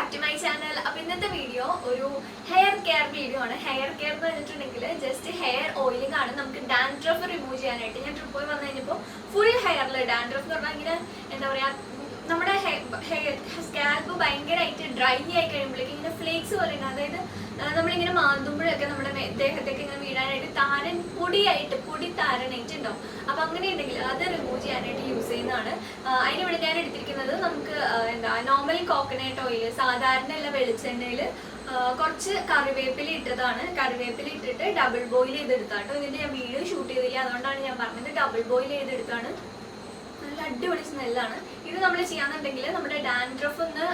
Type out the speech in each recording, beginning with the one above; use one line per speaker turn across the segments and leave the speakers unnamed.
back to my channel. In this video, hair care video. Hair care is just hair oiling. We dandruff remove full hair dandruff. നമ്മുടെ scalp ഭയങ്കരമായിട്ട് dry ആയി കഴിയുമ്പോഴേക്കും ഇങ്ങനെ flakes പോലെ ഉണ്ട്. അതായത് നമ്മളിങ്ങനെ മാന്തുമ്പോഴൊക്കെ നമ്മുടെ ദേഹത്തേക്ക് ഇങ്ങനെ വീഴാനായിട്ട് താരൻ പൊടി താരനായിട്ട് ഉണ്ടാവും. അപ്പം അങ്ങനെ ഉണ്ടെങ്കിൽ അത് റിമൂവ് ചെയ്യാനായിട്ട് യൂസ് ചെയ്യുന്നതാണ്. അതിനിവിടെ ഞാൻ എടുത്തിരിക്കുന്നത് നമുക്ക് നോർമൽ കോക്കനട്ട് ഓയിൽ, സാധാരണ ഉള്ള വെളിച്ചെണ്ണയിൽ കുറച്ച് കറിവേപ്പില ഇട്ടതാണ്. കറിവേപ്പില ഇട്ടിട്ട് ഡബിൾ ബോയിൽ ചെയ്തെടുത്താട്ടോ. ഇതിൻ്റെ ഞാൻ വീഡിയോ ഷൂട്ട് ചെയ്തില്ല, അതുകൊണ്ടാണ് ഞാൻ പറഞ്ഞത്. ഡബിൾ ബോയിൽ ചെയ്തെടുത്താണ്. നല്ല അടിപൊളി സ്മെല്ലാണ്. ഇത് നമ്മൾ ചെയ്യാന്നുണ്ടെങ്കിൽ നമ്മുടെ ഡാൻഡ്രഫ് ഒന്ന്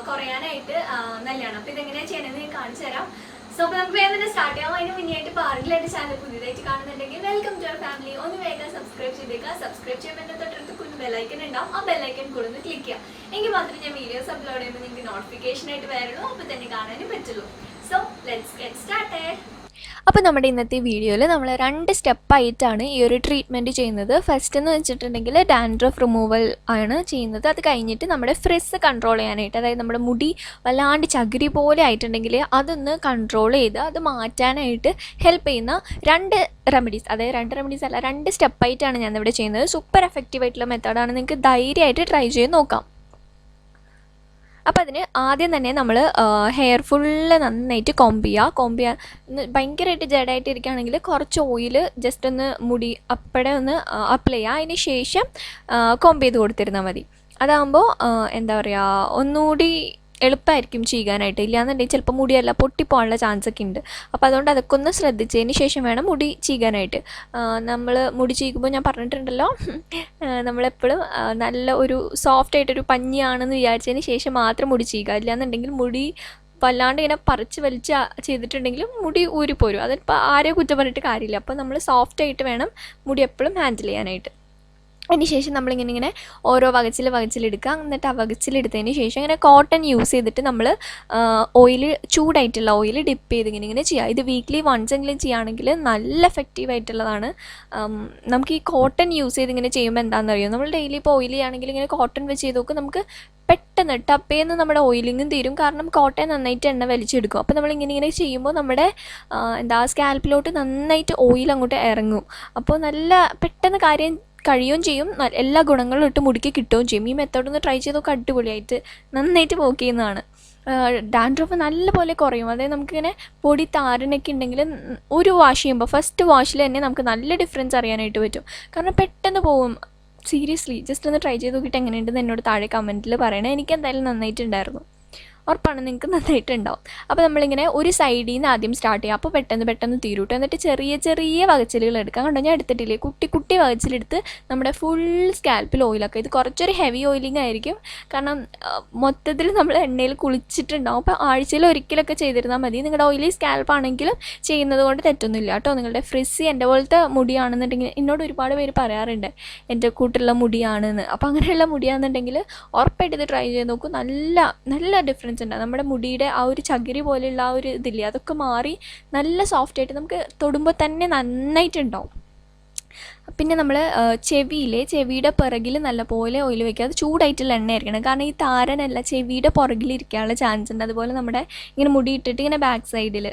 കുറയാനായിട്ട് നല്ലതാണ്. അപ്പോൾ ഇതെങ്ങനെയാണ് ചെയ്യണമെന്ന് ഞാൻ കാണിച്ചു തരാം. സോ അപ്പോൾ നമുക്ക് വേഗം തന്നെ സ്റ്റാർട്ട് ചെയ്യാം. അതിന് മുന്നേയായിട്ട് പാർക്കിലായിട്ട് ചാനൽ പുതിയതായിട്ട് കാണുന്നുണ്ടെങ്കിൽ വെൽക്കം ടു അവർ ഫാമിലി. ഒന്ന് വേഗം സബ്സ്ക്രൈബ് ചെയ്തേക്കുക. സബ്സ്ക്രൈബ് ചെയ്യുമ്പോൾ എൻ്റെ തൊട്ടടുത്ത് കുഞ്ഞ് ബെല്ലൈക്കൻ ഉണ്ടാവും. ആ ബെല്ലൈക്കൻ കൂടെ ഒന്ന് ക്ലിക്ക് ചെയ്യാം. എങ്കിൽ മാത്രമേ ഞാൻ വീഡിയോസ് അപ്ലോഡ് ചെയ്യുമ്പോൾ നിങ്ങൾക്ക് നോട്ടിഫിക്കേഷൻ ആയിട്ട് വരുള്ളൂ. അപ്പോൾ തന്നെ കാണാനും പറ്റുള്ളൂ. So let's get started.
അപ്പോൾ നമ്മുടെ ഇന്നത്തെ വീഡിയോയിൽ നമ്മൾ 2 സ്റ്റെപ്പായിട്ടാണ് ഈ ഒരു ട്രീറ്റ്മെൻറ്റ് ചെയ്യുന്നത്. ഫസ്റ്റ് എന്ന് വെച്ചിട്ടുണ്ടെങ്കിൽ ഡാൻഡ്രഫ് റിമൂവൽ ആണ് ചെയ്യുന്നത്. അത് കഴിഞ്ഞിട്ട് നമ്മുടെ ഫ്രിസ് കൺട്രോൾ ചെയ്യാനായിട്ട്, അതായത് നമ്മുടെ മുടി വല്ലാണ്ട് ചകിരി പോലെ ആയിട്ടുണ്ടെങ്കിൽ അതൊന്ന് കൺട്രോൾ ചെയ്ത് അത് മാറ്റാനായിട്ട് ഹെൽപ്പ് ചെയ്യുന്ന 2 റെമഡീസ്, അതായത് 2 റെമഡീസ് അല്ല 2 സ്റ്റെപ്പായിട്ടാണ് ഞാനിവിടെ ചെയ്യുന്നത്. സൂപ്പർ എഫക്റ്റീവായിട്ടുള്ള മെത്തേഡാണ്. നിങ്ങൾക്ക് ധൈര്യമായിട്ട് ട്രൈ ചെയ്ത് നോക്കാം. അപ്പോൾ അതിന് ആദ്യം തന്നെ നമ്മൾ ഹെയർ ഫുള്ള് നന്നായിട്ട് കോംബ് ചെയ്യുക. ഭയങ്കരമായിട്ട് ജഡായിട്ട് ഇരിക്കുകയാണെങ്കിൽ കുറച്ച് ഓയിൽ ജസ്റ്റ് ഒന്ന് മുടി അപ്പടെ ഒന്ന് അപ്ലൈ ചെയ്യുക. അതിന് ശേഷം കോംബ് ചെയ്ത് കൊടുത്തിരുന്നാൽ മതി. അതാകുമ്പോൾ എന്താ പറയുക, ഒന്നുകൂടി എളുപ്പമായിരിക്കും ചെയ്യാനായിട്ട്. ഇല്ലയെന്നുണ്ടെങ്കിൽ ചിലപ്പോൾ മുടിയല്ല പൊട്ടിപ്പോകാനുള്ള ചാൻസ് ഒക്കെ ഉണ്ട്. അപ്പോൾ അതുകൊണ്ട് അതൊക്കെ ഒന്ന് ശ്രദ്ധിച്ചതിന് ശേഷം വേണം മുടി ചീകാനായിട്ട്. നമ്മൾ മുടി ചീകുമ്പോൾ ഞാൻ പറഞ്ഞിട്ടുണ്ടല്ലോ, നമ്മളെപ്പോഴും നല്ല ഒരു സോഫ്റ്റായിട്ടൊരു പഞ്ഞിയാണെന്ന് വിചാരിച്ചതിന് ശേഷം മാത്രം മുടി ചീകുക. ഇല്ലയെന്നുണ്ടെങ്കിൽ മുടി വല്ലാണ്ട് ഇങ്ങനെ പറിച്ച് വലിച്ച് ചെയ്തിട്ടുണ്ടെങ്കിലും മുടി ഊരിപ്പോരും. അതിപ്പോൾ ആരെയും കുറ്റം പറഞ്ഞിട്ട് കാര്യമില്ല. അപ്പോൾ നമ്മൾ സോഫ്റ്റായിട്ട് വേണം മുടി എപ്പോഴും ഹാൻഡിൽ ചെയ്യാനായിട്ട്. അതിന് ശേഷം നമ്മളിങ്ങനെ ഓരോ വകച്ചിലെടുക്കുക. എന്നിട്ട് ആ വകച്ചിലെടുത്തതിന് ശേഷം ഇങ്ങനെ കോട്ടൺ യൂസ് ചെയ്തിട്ട് നമ്മൾ ഓയിൽ, ചൂടായിട്ടുള്ള ഓയിൽ ഡിപ്പ് ചെയ്ത് ഇങ്ങനെ ചെയ്യുക. ഇത് വീക്ക്ലി വൺസ് എങ്കിലും ചെയ്യുകയാണെങ്കിൽ നല്ല എഫക്റ്റീവായിട്ടുള്ളതാണ്. നമുക്ക് ഈ കോട്ടൺ യൂസ് ചെയ്ത് ഇങ്ങനെ ചെയ്യുമ്പോൾ എന്താണെന്ന് അറിയാം, നമ്മൾ ഡെയിലി ഇപ്പോൾ ഓയിൽ ചെയ്യുകയാണെങ്കിൽ ഇങ്ങനെ കോട്ടൺ വെച്ച് ചെയ്ത് നോക്കും, നമുക്ക് പെട്ടെന്ന് ടപ്പേന്ന് നമ്മുടെ ഓയിലിങ്ങും തീരും. കാരണം കോട്ടൺ നന്നായിട്ട് എണ്ണ വലിച്ചെടുക്കും. അപ്പോൾ നമ്മളിങ്ങനെ ചെയ്യുമ്പോൾ നമ്മുടെ സ്കാൽപ്പിലോട്ട് നന്നായിട്ട് ഓയിൽ അങ്ങോട്ട് ഇറങ്ങും. അപ്പോൾ നല്ല പെട്ടെന്ന് കാര്യം കഴിയുകയും ചെയ്യും. എല്ലാ ഗുണങ്ങളും ഇട്ട് മുടിക്ക് കിട്ടുകയും ചെയ്യും. ഈ മെത്തേഡൊന്ന് ട്രൈ ചെയ്തൊക്കെ അടിപൊളിയായിട്ട് നന്നായിട്ട് വർക്ക് ചെയ്യുന്നതാണ്. ഡാൻഡ്രഫ് നല്ലപോലെ കുറയും. അതായത് നമുക്കിങ്ങനെ പൊടി താരനൊക്കെ ഉണ്ടെങ്കിൽ ഒരു വാഷ് ചെയ്യുമ്പോൾ ഫസ്റ്റ് വാഷിൽ തന്നെ നമുക്ക് നല്ല ഡിഫറൻസ് അറിയാനായിട്ട് പറ്റും. കാരണം പെട്ടെന്ന് പോവും. സീരിയസ്ലി ജസ്റ്റ് ഒന്ന് ട്രൈ ചെയ്ത് നോക്കിയിട്ട് എങ്ങനെയുണ്ടെന്ന് എന്നോട് താഴെ കമൻറ്റിൽ പറയണേ. എനിക്ക് എന്തായാലും നന്നായിട്ടുണ്ടായിരുന്നു. ഉറപ്പാണ് നിങ്ങൾക്ക് നന്നായിട്ടുണ്ടാവും. അപ്പോൾ നമ്മളിങ്ങനെ ഒരു സൈഡിൽ നിന്ന് ആദ്യം സ്റ്റാർട്ട് ചെയ്യുക. അപ്പോൾ പെട്ടെന്ന് തീരും. എന്നിട്ട് ചെറിയ വകച്ചിലുകൾ എടുക്കാം. കണ്ടോ, ഞാൻ എടുത്തിട്ടില്ലേ, കുട്ടി വകച്ചിലെടുത്ത് നമ്മുടെ ഫുൾ സ്കാൽപ്പിൽ ഓയിലാക്കുക. ഇത് കുറച്ചൊരു ഹെവി ഓയിലിംഗ് ആയിരിക്കും. കാരണം മൊത്തത്തിൽ നമ്മൾ എണ്ണയിൽ കുളിച്ചിട്ടുണ്ടാവും. അപ്പോൾ ആഴ്ചയിൽ ഒരിക്കലൊക്കെ ചെയ്തിരുന്നാൽ മതി. നിങ്ങളുടെ ഓയിലി സ്കാൽപ്പാണെങ്കിലും ചെയ്യുന്നത് കൊണ്ട് തെറ്റൊന്നുമില്ല കേട്ടോ. നിങ്ങളുടെ ഫ്രിസി എൻ്റെ പോലത്തെ മുടിയാണെന്നുണ്ടെങ്കിൽ, എന്നോട് ഒരുപാട് പേര് പറയാറുണ്ട് എൻ്റെ കൂട്ടുള്ള മുടിയാണെന്ന്. അപ്പോൾ അങ്ങനെയുള്ള മുടിയാണെന്നുണ്ടെങ്കിൽ ഉറപ്പായിട്ട് ഇത് ട്രൈ ചെയ്ത് നോക്കൂ. നല്ല ഡിഫറൻസ് ഉണ്ട്. നമ്മുടെ മുടിയുടെ ആ ഒരു ചകിരി പോലെയുള്ള ആ ഒരു ഇതില്ലേ, അതൊക്കെ മാറി നല്ല സോഫ്റ്റായിട്ട് നമുക്ക് തൊടുമ്പോൾ തന്നെ നന്നായിട്ടുണ്ടാവും. പിന്നെ നമ്മൾ ചെവിയുടെ പിറകിൽ നല്ലപോലെ ഓയിൽ വയ്ക്കുക. അത് ചൂടായിട്ടുള്ള എണ്ണ ആയിരിക്കണം. കാരണം ഈ താരനല്ല ചെവിയുടെ പുറകിലിരിക്കാനുള്ള ചാൻസ് ഉണ്ട്. അതുപോലെ നമ്മുടെ ഇങ്ങനെ മുടി ഇട്ടിട്ട് ഇങ്ങനെ ബാക്ക് സൈഡിൽ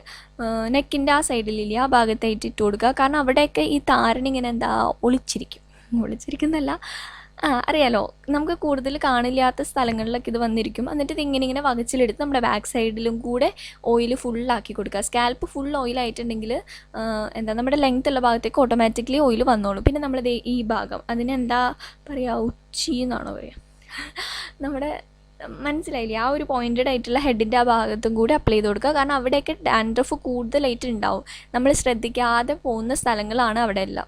നെക്കിൻ്റെ ആ സൈഡിലില്ല, ആ ഭാഗത്തായിട്ട് ഇട്ട് കൊടുക്കുക. കാരണം അവിടെയൊക്കെ ഈ താരനിങ്ങനെ ഒളിച്ചിരിക്കുന്നല്ല, അറിയാലോ, നമുക്ക് കൂടുതൽ കാണില്ലാത്ത സ്ഥലങ്ങളിലൊക്കെ ഇത് വന്നിരിക്കും. എന്നിട്ട് ഇതിങ്ങനെ വകച്ചിലെടുത്ത് നമ്മുടെ ബാക്ക് സൈഡിലും കൂടെ ഓയിൽ ഫുള്ളാക്കി കൊടുക്കുക. സ്കാൽപ്പ് ഫുൾ ഓയിലായിട്ടുണ്ടെങ്കിൽ നമ്മുടെ ലെങ്ത് ഉള്ള ഭാഗത്തേക്ക് ഓട്ടോമാറ്റിക്കലി ഓയിൽ വന്നോളും. പിന്നെ നമ്മളിത് ഈ ഭാഗം, അതിനെന്താ പറയുക, ഉച്ചി എന്നാണോ പറയുക, നമ്മുടെ മനസ്സിലായില്ലേ, ആ ഒരു പോയിൻറ്റഡ് ആയിട്ടുള്ള ഹെഡിൻ്റെ ആ ഭാഗത്തും കൂടി അപ്ലൈ ചെയ്ത് കൊടുക്കുക. കാരണം അവിടെയൊക്കെ ഡാൻഡ്രഫ് കൂടുതലായിട്ട് ഉണ്ടാവും. നമ്മൾ ശ്രദ്ധിക്കാതെ പോകുന്ന സ്ഥലങ്ങളാണ് അവിടെ എല്ലാം.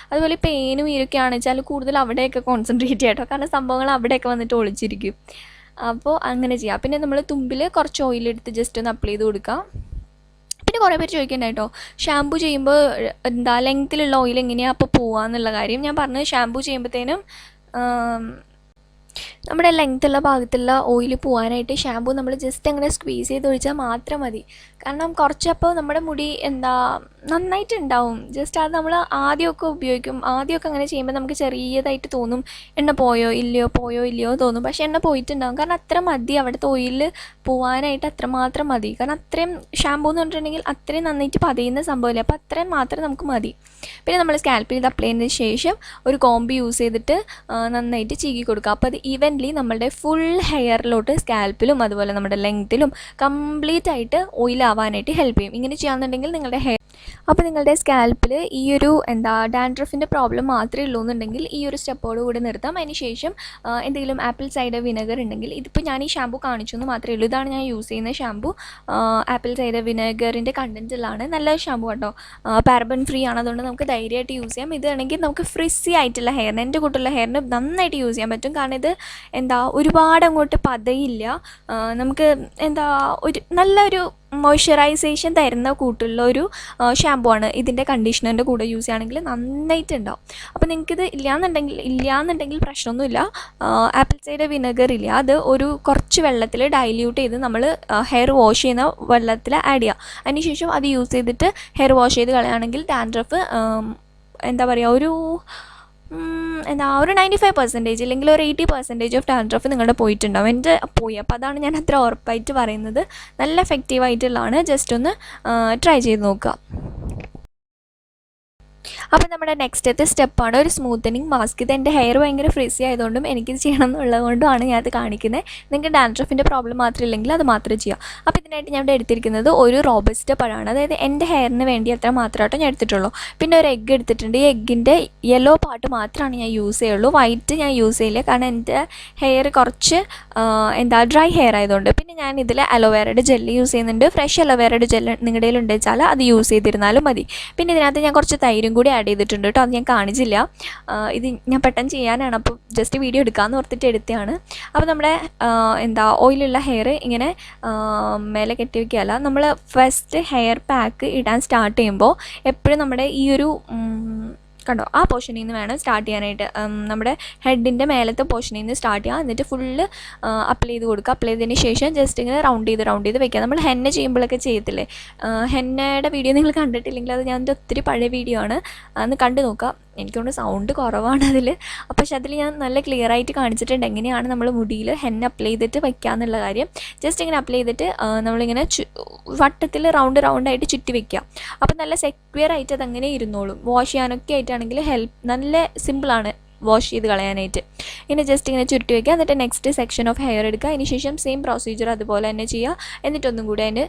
അതുപോലെ പെയിനും ഈരൊക്കെയാണെന്ന് വെച്ചാൽ കൂടുതൽ അവിടെയൊക്കെ കോൺസെൻട്രേറ്റ് ചെയ്യട്ടോ. കാരണം സംഭവങ്ങൾ അവിടെയൊക്കെ വന്നിട്ട് ഒളിച്ചിരിക്കും. അപ്പോൾ അങ്ങനെ ചെയ്യാം. പിന്നെ നമ്മൾ തുമ്പിൽ കുറച്ച് ഓയിലെടുത്ത് ജസ്റ്റ് ഒന്ന് അപ്ലൈ ചെയ്ത് കൊടുക്കുക. പിന്നെ കുറേ പേര് ചോദിക്കണ്ടായിട്ടോ, ഷാമ്പു ചെയ്യുമ്പോൾ ലെങ്ത്തിലുള്ള ഓയിൽ എങ്ങനെയാണ് അപ്പോൾ പോവാന്നുള്ള കാര്യം. ഞാൻ പറഞ്ഞത് ഷാമ്പു ചെയ്യുമ്പോഴത്തേനും നമ്മുടെ ലെങ്ത്തുള്ള ഭാഗത്തുള്ള ഓയിൽ പോകാനായിട്ട് ഷാമ്പൂ നമ്മൾ ജസ്റ്റ് അങ്ങനെ സ്ക്വീസ് ചെയ്ത് ഒഴിച്ചാൽ മാത്രം മതി. കാരണം കുറച്ചപ്പോൾ നമ്മുടെ മുടി നന്നായിട്ടുണ്ടാവും. ജസ്റ്റ് അത് നമ്മൾ ആദ്യമൊക്കെ ഉപയോഗിക്കും, ആദ്യമൊക്കെ അങ്ങനെ ചെയ്യുമ്പോൾ നമുക്ക് ചെറിയതായിട്ട് തോന്നും എണ്ണ പോയോ ഇല്ലയോ തോന്നും. പക്ഷേ എണ്ണ പോയിട്ടുണ്ടാകും. കാരണം അത്ര മതി, അവിടുത്തെ ഓയിൽ പോകാനായിട്ട് അത്രമാത്രം മതി. കാരണം അത്രയും ഷാമ്പൂ എന്ന് പറഞ്ഞിട്ടുണ്ടെങ്കിൽ അത്രയും നന്നായിട്ട് പതയുന്ന സംഭവമില്ല. അപ്പോൾ അത്രയും മാത്രം നമുക്ക് മതി. പിന്നെ നമ്മൾ സ്കാൽപ്പിൽ ഇത് അപ്ലൈ ചെയ്തതിന് ശേഷം ഒരു കോമ്പ് യൂസ് ചെയ്തിട്ട് നന്നായിട്ട് ചീകി കൊടുക്കുക. അപ്പോൾ അത് ഈവൻലി നമ്മളുടെ ഫുൾ ഹെയറിലോട്ട്, സ്കാൽപ്പിലും അതുപോലെ നമ്മുടെ ലെങ്ത്തിലും കംപ്ലീറ്റ് ആയിട്ട് ഓയിലാവാനായിട്ട് ഹെൽപ്പ് ചെയ്യും. ഇങ്ങനെ ചെയ്യാമെന്നുണ്ടെങ്കിൽ നിങ്ങളുടെ അപ്പോൾ നിങ്ങളുടെ സ്കാൽപ്പിൽ ഈ ഒരു ഡാൻഡ്രഫിൻ്റെ പ്രോബ്ലം മാത്രമേ ഉള്ളൂ എന്നുണ്ടെങ്കിൽ ഈ ഒരു സ്റ്റെപ്പോട് കൂടി നിർത്താം. അതിന് ശേഷം എന്തെങ്കിലും ആപ്പിൾ സൈഡർ വിനെഗർ ഉണ്ടെങ്കിൽ, ഇതിപ്പോൾ ഞാൻ ഈ ഷാമ്പൂ കാണിച്ചു എന്ന് മാത്രമേ ഉള്ളൂ. ഇതാണ് ഞാൻ യൂസ് ചെയ്യുന്ന ഷാമ്പൂ. ആപ്പിൾ സൈഡർ വിനെഗറിൻ്റെ കണ്ടൻറ്റുള്ളതാണ്. നല്ല ഷാമ്പൂ കേട്ടോ, പാരബൻ ഫ്രീ ആണ്. അതുകൊണ്ട് നമുക്ക് ധൈര്യമായിട്ട് യൂസ് ചെയ്യാം. ഇതാണെങ്കിൽ നമുക്ക് ഫ്രിസി ആയിട്ടുള്ള ഹെയറിന്, എൻ്റെ കൂട്ടുള്ള ഹെയറിന് നന്നായിട്ട് യൂസ് ചെയ്യാൻ പറ്റും. കാരണം ഇത് ഒരുപാട് അങ്ങോട്ട് പതയില്ല. നമുക്ക് ഒരു നല്ലൊരു മോയ്സ്ചറൈസേഷൻ തരുന്ന കൂട്ടുള്ള ഒരു ഷാമ്പൂ ആണ്. ഇതിൻ്റെ കണ്ടീഷണറിൻ്റെ കൂടെ യൂസ് ചെയ്യുകയാണെങ്കിൽ നന്നായിട്ടുണ്ടാവും. അപ്പോൾ നിങ്ങൾക്കിത് ഇല്ലയെന്നുണ്ടെങ്കിൽ പ്രശ്നമൊന്നുമില്ല. ആപ്പിൾ സൈഡർ വിനെഗർ ഇല്ല, അത് കുറച്ച് വെള്ളത്തിൽ ഡൈല്യൂട്ട് ചെയ്ത് നമ്മൾ ഹെയർ വാഷ് ചെയ്യുന്ന വെള്ളത്തിൽ ആഡ് ചെയ്യുക. അതിനുശേഷം അത് യൂസ് ചെയ്തിട്ട് ഹെയർ വാഷ് ചെയ്ത് കളയുകയാണെങ്കിൽ ഡാൻഡ്രഫ് ഒരു 95% അല്ലെങ്കിൽ ഒരു 80% ഓഫ് ഡാൻഡ്രഫ് നിങ്ങളുടെ പോയിട്ടുണ്ടാവും. എൻ്റെ പോയി. അപ്പോൾ അതാണ് ഞാൻ അത്ര ഉറപ്പായിട്ട് പറയുന്നത്. നല്ല എഫക്റ്റീവായിട്ടുള്ളതാണ്. ജസ്റ്റ് ഒന്ന് ട്രൈ ചെയ്ത് നോക്കുക. അപ്പോൾ നമ്മുടെ നെക്സ്റ്റത്തെ സ്റ്റെപ്പാണ് ഒരു സ്മൂത്തനിങ് മാസ്ക്. ഇത് എൻ്റെ ഹെയർ ഭയങ്കര ഫ്രിസി ആയതുകൊണ്ടും എനിക്കിത് ചെയ്യണം എന്നുള്ളതുകൊണ്ടുമാണ് ഞാനത് കാണിക്കുന്നത്. നിങ്ങൾക്ക് ഡാൻഡ്രഫിൻ്റെ പ്രോബ്ലം മാത്രം ഇല്ലെങ്കിൽ അത് മാത്രം ചെയ്യാം. അപ്പോൾ ഇതിനായിട്ട് ഞാൻ ഇവിടെ എടുത്തിരിക്കുന്നത് ഒരു റോബസ്റ്റ പഴമാണ്. അതായത് എൻ്റെ ഹെയറിന് വേണ്ടി അത്ര മാത്രമായിട്ടോ ഞാൻ എടുത്തിട്ടുള്ളൂ. പിന്നെ ഒരു എഗ്ഗ് എടുത്തിട്ടുണ്ട്. ഈ എഗ്ഗിൻ്റെ യെല്ലോ പാർട്ട് മാത്രമാണ് ഞാൻ യൂസ് ചെയ്യുള്ളൂ. വൈറ്റ് ഞാൻ യൂസ് ചെയ്യില്ല. കാരണം എൻ്റെ ഹെയർ കുറച്ച് ഡ്രൈ ഹെയർ ആയതുകൊണ്ട്. പിന്നെ ഞാൻ ഇതിൽ അലോവേറയുടെ ജെല്ല് യൂസ് ചെയ്യുന്നുണ്ട്. ഫ്രഷ് അലോവേറയുടെ ജെല്ല് നിങ്ങളുടെ കയ്യിൽ ഉണ്ടെച്ചാൽ അത് യൂസ് ചെയ്തിരുന്നാലും മതി. പിന്നെ ഇതിനകത്ത് ഞാൻ കുറച്ച് തൈരും കൂടി ആഡ് ചെയ്തിട്ടുണ്ട് കേട്ടോ. അത് ഞാൻ കാണിച്ചില്ല, ഇത് ഞാൻ പെട്ടെന്ന് ചെയ്യാനാണ്. അപ്പോൾ ജസ്റ്റ് വീഡിയോ എടുക്കാമെന്ന് ഓർത്തിട്ട് എടുത്തതാണ്. അപ്പോൾ നമ്മുടെ ഓയിലുള്ള ഹെയർ ഇങ്ങനെ മേലെ കെട്ടി വയ്ക്കുകയല്ല, നമ്മൾ ഫസ്റ്റ് ഹെയർ പാക്ക് ഇടാൻ സ്റ്റാർട്ട് ചെയ്യുമ്പോൾ എപ്പോഴും നമ്മുടെ ഈ ഒരു കണ്ടോ ആ പോർഷനിൽ നിന്ന് വേണം സ്റ്റാർട്ട് ചെയ്യാനായിട്ട്. നമ്മുടെ ഹെഡിൻ്റെ മേലത്തെ പോർഷനിൽ നിന്ന് സ്റ്റാർട്ട് ചെയ്യുക. എന്നിട്ട് ഫുള്ള് അപ്ലൈ ചെയ്ത് കൊടുക്കുക. അപ്ലൈ ചെയ്തതിന് ശേഷം ജസ്റ്റ് ഇങ്ങനെ റൗണ്ട് ചെയ്ത് വെക്കുക. നമ്മൾ ഹെന്ന ചെയ്യുമ്പോഴൊക്കെ ചെയ്യത്തില്ലേ, ഹെന്നയുടെ വീഡിയോ നിങ്ങൾ കണ്ടിട്ടില്ലെങ്കിൽ അത് ഞാൻ ഒത്തിരി പഴയ വീഡിയോ ആണ്, അന്ന് കണ്ടു നോക്കുക. എനിക്കൊണ്ട് സൗണ്ട് കുറവാണ് അതിൽ. പക്ഷെ അതിൽ ഞാൻ നല്ല ക്ലിയർ ആയിട്ട് കാണിച്ചിട്ടുണ്ട് എങ്ങനെയാണ് നമ്മൾ മുടിയിൽ ഹെന്ന അപ്ലൈ ചെയ്തിട്ട് വയ്ക്കുക എന്നുള്ള കാര്യം. ജസ്റ്റ് ഇങ്ങനെ അപ്ലൈ ചെയ്തിട്ട് നമ്മളിങ്ങനെ വട്ടത്തിൽ റൗണ്ടായിട്ട് ചുറ്റി വയ്ക്കുക. അപ്പോൾ നല്ല സെക്യൂർ ആയിട്ട് അതങ്ങനെ ഇരുന്നോളും. വാഷ് ചെയ്യാനൊക്കെ ആയിട്ടാണെങ്കിൽ നല്ല സിമ്പിളാണ് വാഷ് ചെയ്ത് കളയാനായിട്ട്. ഇങ്ങനെ ജസ്റ്റ് ഇങ്ങനെ ചുരുട്ടി വയ്ക്കുക. എന്നിട്ട് നെക്സ്റ്റ് സെക്ഷൻ ഓഫ് ഹെയർ എടുക്കുക. അതിന് ശേഷം സെയിം പ്രൊസീജിയർ അതുപോലെ തന്നെ ചെയ്യുക. എന്നിട്ടൊന്നും കൂടി അതിൻ്റെ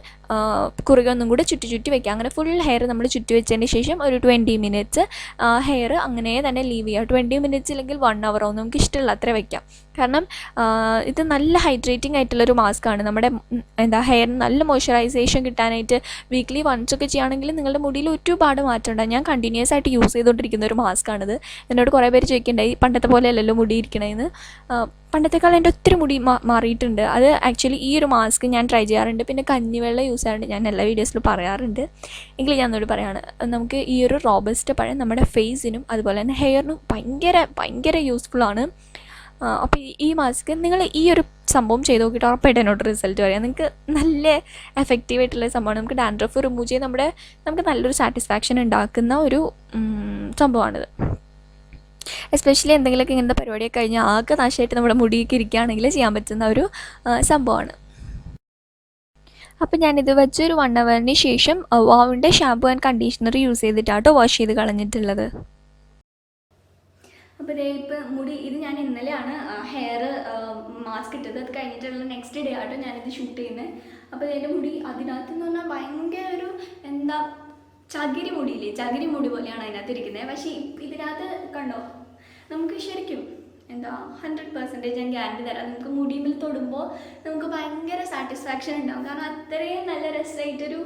കുറുകെ ഒന്നും കൂടി ചുറ്റി വയ്ക്കുക. അങ്ങനെ ഫുൾ ഹെയർ നമ്മൾ ചുറ്റി വെച്ചതിന് ശേഷം ഒരു 20 മിനിറ്റ്സ് ഹെയർ അങ്ങനെ തന്നെ ലീവ് ചെയ്യുക. 20 മിനിറ്റ്സ് അല്ലെങ്കിൽ 1 hour നമുക്ക് ഇഷ്ടമുള്ള അത്ര വയ്ക്കാം. കാരണം ഇത് നല്ല ഹൈഡ്രേറ്റിംഗ് ആയിട്ടുള്ളൊരു മാസ്ക്കാണ്. നമ്മുടെ ഹെയറിന് നല്ല മോയ്സ്ചറൈസേഷൻ കിട്ടാനായിട്ട് വീക്ക്ലി വൺസ് ഒക്കെ ചെയ്യുകയാണെങ്കിൽ നിങ്ങളുടെ മുടിയിൽ ഒരുപാട് മാറ്റം ഉണ്ടാകും. ഞാൻ കണ്ടിന്യൂസ് ആയിട്ട് യൂസ് ചെയ്തുകൊണ്ടിരിക്കുന്ന ഒരു മാസ്ക്കാണിത്. എന്നോട് കുറേ പേര് ചോദിക്കുന്നുണ്ടായി പണ്ടത്തെ പോലെ അല്ലല്ലോ മുടി ഇരിക്കണേന്ന്. പണ്ടത്തെക്കാൾ എൻ്റെ ഒത്തിരി മുടി മാറിയിട്ടുണ്ട്. അത് ആക്ച്വലി ഈ ഒരു മാസ്ക് ഞാൻ ട്രൈ ചെയ്യാറുണ്ട്. പിന്നെ കഞ്ഞിവെള്ളം യൂസ് ചെയ്യാറുണ്ട്. ഞാൻ എല്ലാ വീഡിയോസിലും പറയാറുണ്ട്. എങ്കിലും ഞാൻ ഒന്നുകൂടി പറയാണ്, നമുക്ക് ഈ ഒരു റോബസ്റ്റ പഴം നമ്മുടെ ഫേസിനും അതുപോലെ തന്നെ ഹെയറിനും ഭയങ്കര യൂസ്ഫുള്ളാണ്. അപ്പോൾ ഈ മാസ്ക് നിങ്ങൾ ഈ ഒരു സംഭവം ചെയ്ത് നോക്കിയിട്ട് ഉറപ്പായിട്ട് എന്നോട് റിസൾട്ട് പറയാം. നിങ്ങൾക്ക് നല്ല എഫക്റ്റീവായിട്ടുള്ള സംഭവമാണ്. നമുക്ക് ഡാൻഡ്രഫ് റിമൂവ് ചെയ്ത് നമുക്ക് നല്ലൊരു സാറ്റിസ്ഫാക്ഷൻ ഉണ്ടാക്കുന്ന ഒരു സംഭവമാണിത്. എസ്പെഷ്യലി എന്തെങ്കിലുമൊക്കെ ഇങ്ങനത്തെ പരിപാടിയൊക്കെ കഴിഞ്ഞാൽ ആകെ നാശമായിട്ട് നമ്മുടെ മുടിയൊക്കെ ഇരിക്കുകയാണെങ്കിൽ ചെയ്യാൻ പറ്റുന്ന ഒരു സംഭവമാണ്. അപ്പോൾ ഞാനിത് വെച്ച് ഒരു 1 hourന് ശേഷം വാവിൻ്റെ ഷാമ്പൂ ആൻഡ് കണ്ടീഷണർ യൂസ് ചെയ്തിട്ടാട്ടോ വാഷ് ചെയ്ത് കളഞ്ഞിട്ടുള്ളത്.
അപ്പോൾ ഇപ്പം മുടി ഇത് ഞാൻ ഇന്നലെയാണ് ഹെയർ മാസ്ക് ഇട്ടത്. അത് കഴിഞ്ഞിട്ടുള്ള നെക്സ്റ്റ് ഡേ ആട്ടോ ഞാനിത് ഷൂട്ട് ചെയ്യുന്നത്. അപ്പോൾ എൻ്റെ മുടി അതിനകത്തെന്ന് പറഞ്ഞാൽ ഭയങ്കര ഒരു ചകിരി മുടി പോലെയാണ് അതിനകത്ത് ഇരിക്കുന്നത്. പക്ഷേ ഇതിനകത്ത് കണ്ടോ, നമുക്ക് ശരിക്കും 100% ഞാൻ ഗ്യാരണ്ടി തരാം. നമുക്ക് മുടിയിൽ തൊടുമ്പോൾ നമുക്ക് ഭയങ്കര സാറ്റിസ്ഫാക്ഷൻ ഉണ്ടാകും. കാരണം അത്രയും നല്ല രസമായിട്ടൊരു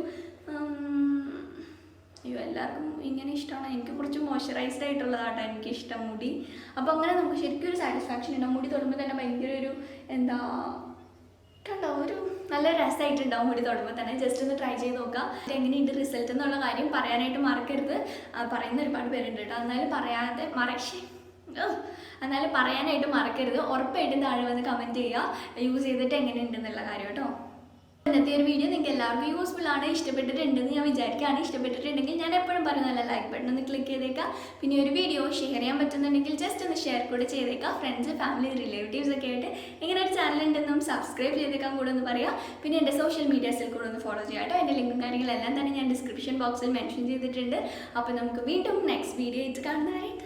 എല്ലാവർക്കും ഇങ്ങനെ ഇഷ്ടമാണ്. എനിക്ക് കുറച്ച് മോയ്സ്ചറൈസ്ഡ് ആയിട്ടുള്ളതാട്ടോ എനിക്കിഷ്ടം മുടി. അപ്പോൾ അങ്ങനെ നമുക്ക് ശരിക്കും ഒരു സാറ്റിസ്ഫാക്ഷൻ ഉണ്ടാവും. മുടി തൊടുമ്പോൾ തന്നെ ഭയങ്കര ഒരു കണ്ടോ ഒരു നല്ല രസമായിട്ടുണ്ടാവും മുടി തൊടുമ്പോൾ തന്നെ. ജസ്റ്റ് ഒന്ന് ട്രൈ ചെയ്ത് നോക്കുക. എങ്ങനെയുണ്ട് റിസൾട്ട് എന്നുള്ള കാര്യം പറയാനായിട്ട് മറക്കരുത്. പറയുന്ന ഒരുപാട് പേരുണ്ട് കേട്ടോ. എന്നാലും പറയാതെ എന്നാലും പറയാനായിട്ട് മറക്കരുത്. ഉറപ്പായിട്ടും താഴെ വന്ന് കമൻറ്റ് ചെയ്യുക യൂസ് ചെയ്തിട്ട് എങ്ങനെയുണ്ടെന്നുള്ള കാര്യം കേട്ടോ. ഇന്നത്തെ ഒരു വീഡിയോ നിങ്ങൾക്ക് എല്ലാവർക്കും യൂസ്ഫുൾ ആണ്, ഇഷ്ടപ്പെട്ടിട്ടുണ്ടെന്ന് ഞാൻ വിചാരിക്കുകയാണ്. ഇഷ്ടപ്പെട്ടിട്ടുണ്ടെങ്കിൽ ഞാൻ എപ്പോഴും പറയുന്നതല്ല, ലൈക്ക് ബട്ടൺ ഒന്ന് ക്ലിക്ക് ചെയ്തേക്കാം. പിന്നെ ഒരു വീഡിയോ ഷെയർ ചെയ്യാൻ പറ്റുന്നുണ്ടെങ്കിൽ ജസ്റ്റ് ഒന്ന് ഷെയർ കൂടെ ചെയ്തേക്കാം. ഫ്രണ്ട്സ്, ഫാമിലി, റിലേറ്റീവ്സ് ഒക്കെ ആയിട്ട് ഇങ്ങനെ ഒരു ചാനൽ ഉണ്ടെന്നും സബ്സ്ക്രൈബ് ചെയ്തേക്കാൻ കൂടെ ഒന്ന് പറയാം. പിന്നെ എൻ്റെ സോഷ്യൽ മീഡിയാസിൽ കൂടെ ഒന്ന് ഫോളോ ചെയ്യാം കേട്ടോ. എൻ്റെ ലിങ്കും കാര്യങ്ങളെല്ലാം തന്നെ ഞാൻ ഡിസ്ക്രിപ്ഷൻ ബോക്സിൽ മെൻഷൻ ചെയ്തിട്ടുണ്ട്. അപ്പോൾ നമുക്ക് വീണ്ടും നെക്സ്റ്റ് വീഡിയോ ആയിട്ട് കാണുന്നതായിട്ട്